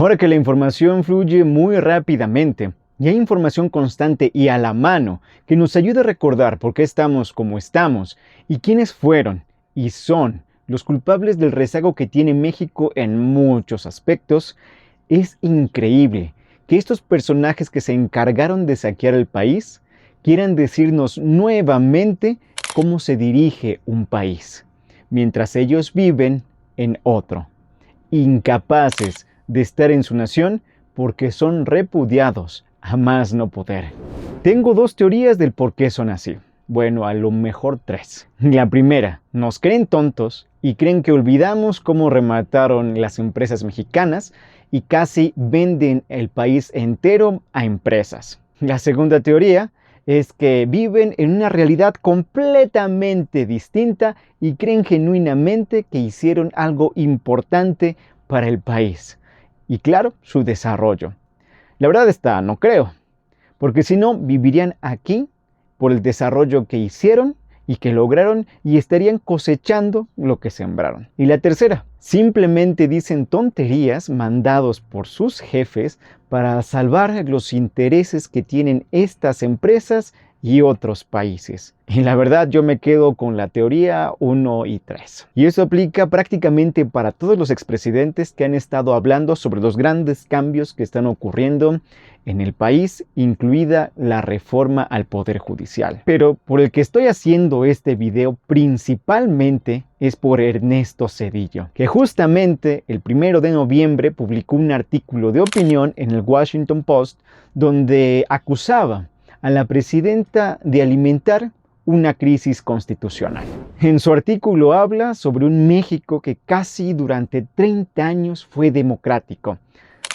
Ahora que la información fluye muy rápidamente y hay información constante y a la mano que nos ayuda a recordar por qué estamos como estamos y quiénes fueron y son los culpables del rezago que tiene México en muchos aspectos, es increíble que estos personajes que se encargaron de saquear el país quieran decirnos nuevamente cómo se dirige un país, mientras ellos viven en otro, incapaces de estar en su nación porque son repudiados a más no poder. Tengo dos teorías del por qué son así. Bueno, a lo mejor tres. La primera, nos creen tontos y creen que olvidamos cómo remataron las empresas mexicanas y casi venden el país entero a empresas. La segunda teoría es que viven en una realidad completamente distinta y creen genuinamente que hicieron algo importante para el país. Y claro, su desarrollo. La verdad está, no creo, porque si no, vivirían aquí por el desarrollo que hicieron y que lograron y estarían cosechando lo que sembraron. Y la tercera, simplemente dicen tonterías mandados por sus jefes para salvar los intereses que tienen estas empresas y otros países. Y la verdad yo me quedo con la teoría 1 y 3. Y eso aplica prácticamente para todos los expresidentes que han estado hablando sobre los grandes cambios que están ocurriendo en el país, incluida la reforma al Poder Judicial. Pero por el que estoy haciendo este video principalmente es por Ernesto Zedillo, que justamente el 1 de noviembre publicó un artículo de opinión en el Washington Post donde acusaba a la presidenta de alimentar una crisis constitucional. En su artículo habla sobre un México que casi durante 30 años fue democrático,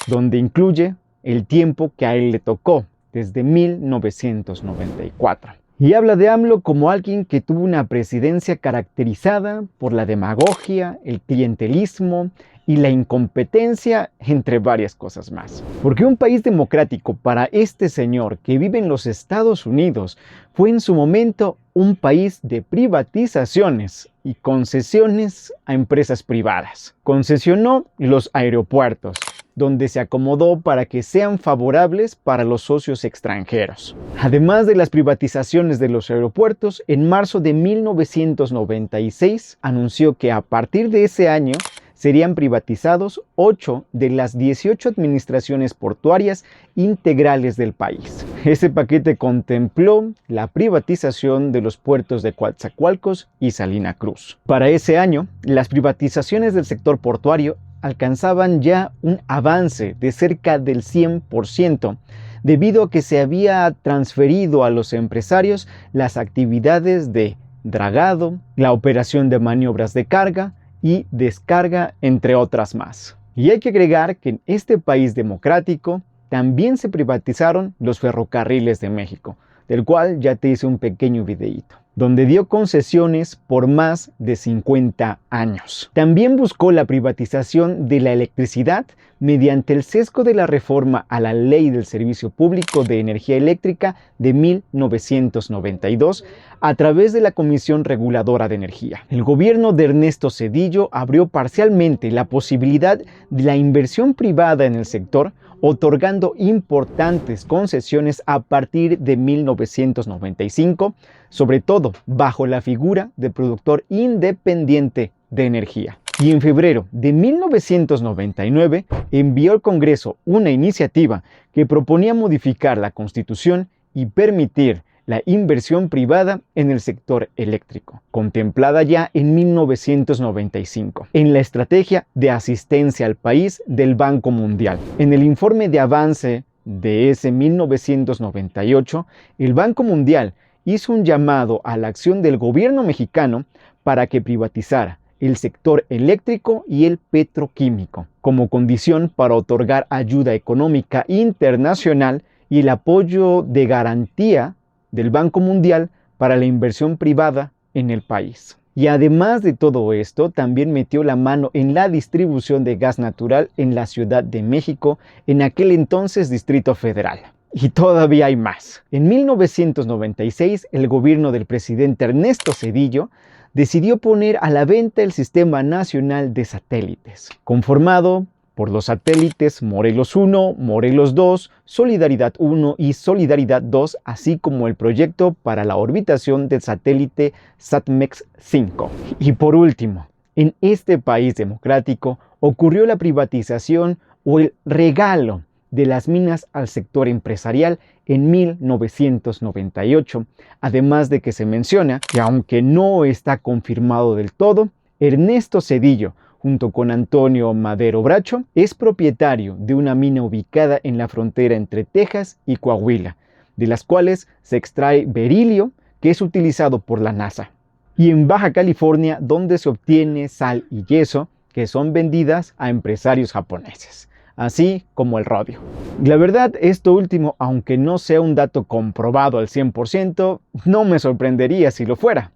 donde incluye el tiempo que a él le tocó, desde 1994. Y habla de AMLO como alguien que tuvo una presidencia caracterizada por la demagogia, el clientelismo y la incompetencia, entre varias cosas más. Porque un país democrático para este señor que vive en los Estados Unidos fue en su momento un país de privatizaciones y concesiones a empresas privadas. Concesionó los aeropuertos, donde se acomodó para que sean favorables para los socios extranjeros. Además de las privatizaciones de los aeropuertos, en marzo de 1996 anunció que a partir de ese año serían privatizados 8 de las 18 administraciones portuarias integrales del país. Ese paquete contempló la privatización de los puertos de Coatzacoalcos y Salina Cruz. Para ese año, las privatizaciones del sector portuario alcanzaban ya un avance de cerca del 100%, debido a que se había transferido a los empresarios las actividades de dragado, la operación de maniobras de carga y descarga, entre otras más. Y hay que agregar que en este país democrático también se privatizaron los ferrocarriles de México, del cual ya te hice un pequeño videíto, donde dio concesiones por más de 50 años. También buscó la privatización de la electricidad mediante el sesgo de la reforma a la Ley del Servicio Público de Energía Eléctrica de 1992 a través de la Comisión Reguladora de Energía. El gobierno de Ernesto Zedillo abrió parcialmente la posibilidad de la inversión privada en el sector, otorgando importantes concesiones a partir de 1995, sobre todo bajo la figura de productor independiente de energía. Y en febrero de 1999 envió al Congreso una iniciativa que proponía modificar la Constitución y permitir la inversión privada en el sector eléctrico, contemplada ya en 1995, en la Estrategia de Asistencia al País del Banco Mundial. En el informe de avance de ese 1998, el Banco Mundial hizo un llamado a la acción del gobierno mexicano para que privatizara el sector eléctrico y el petroquímico, como condición para otorgar ayuda económica internacional y el apoyo de garantía del Banco Mundial para la inversión privada en el país. Y además de todo esto, también metió la mano en la distribución de gas natural en la Ciudad de México, en aquel entonces Distrito Federal. Y todavía hay más. En 1996, el gobierno del presidente Ernesto Zedillo decidió poner a la venta el Sistema Nacional de Satélites, conformado por los satélites Morelos 1, Morelos 2, Solidaridad 1 y Solidaridad 2, así como el proyecto para la orbitación del satélite SatMex 5. Y por último, en este país democrático ocurrió la privatización o el regalo de las minas al sector empresarial en 1998, además de que se menciona que, aunque no está confirmado del todo, Ernesto Zedillo, junto con Antonio Madero Bracho, es propietario de una mina ubicada en la frontera entre Texas y Coahuila, de las cuales se extrae berilio que es utilizado por la NASA, y en Baja California, donde se obtiene sal y yeso que son vendidas a empresarios japoneses, así como el rodio. La verdad, esto último, aunque no sea un dato comprobado al 100%, no me sorprendería si lo fuera.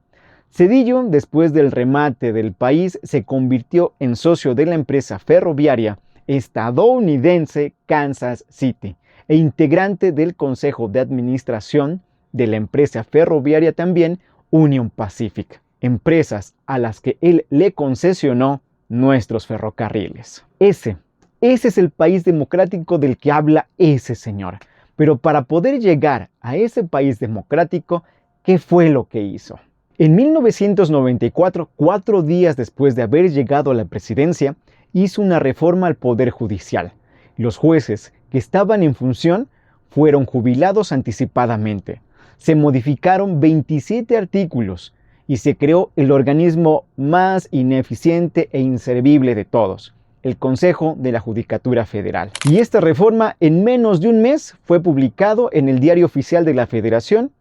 Zedillo, después del remate del país, se convirtió en socio de la empresa ferroviaria estadounidense Kansas City e integrante del consejo de administración de la empresa ferroviaria también Union Pacific, empresas a las que él le concesionó nuestros ferrocarriles. Ese es el país democrático del que habla ese señor. Pero para poder llegar a ese país democrático, ¿qué fue lo que hizo? En 1994, 4 días después de haber llegado a la presidencia, hizo una reforma al Poder Judicial. Los jueces que estaban en función fueron jubilados anticipadamente. Se modificaron 27 artículos y se creó el organismo más ineficiente e inservible de todos, el Consejo de la Judicatura Federal. Y esta reforma en menos de un mes fue publicado en el Diario Oficial de la Federación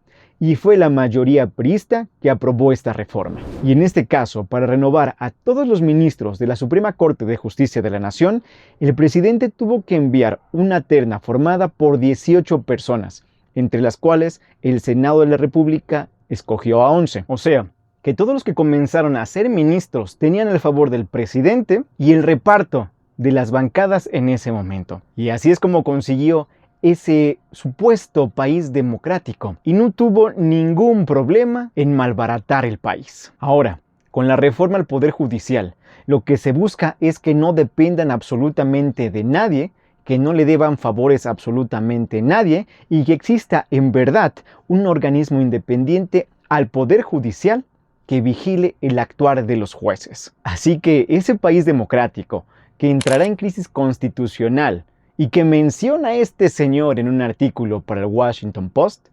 y fue la mayoría priista que aprobó esta reforma. Y en este caso, para renovar a todos los ministros de la Suprema Corte de Justicia de la Nación, el presidente tuvo que enviar una terna formada por 18 personas, entre las cuales el Senado de la República escogió a 11. O sea, que todos los que comenzaron a ser ministros tenían el favor del presidente y el reparto de las bancadas en ese momento. Y así es como consiguió ese supuesto país democrático y no tuvo ningún problema en malbaratar el país. Ahora, con la reforma al Poder Judicial, lo que se busca es que no dependan absolutamente de nadie, que no le deban favores a absolutamente nadie y que exista en verdad un organismo independiente al Poder Judicial que vigile el actuar de los jueces. Así que ese país democrático que entrará en crisis constitucional y que menciona a este señor en un artículo para el Washington Post,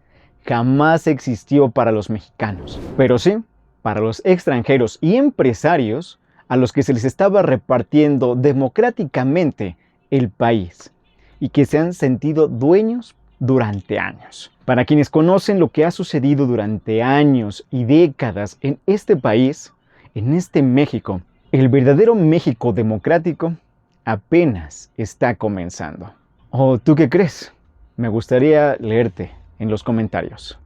jamás existió para los mexicanos, pero sí para los extranjeros y empresarios a los que se les estaba repartiendo democráticamente el país y que se han sentido dueños durante años. Para quienes conocen lo que ha sucedido durante años y décadas en este país, en este México, el verdadero México democrático apenas está comenzando. ¿O tú qué crees? Me gustaría leerte en los comentarios.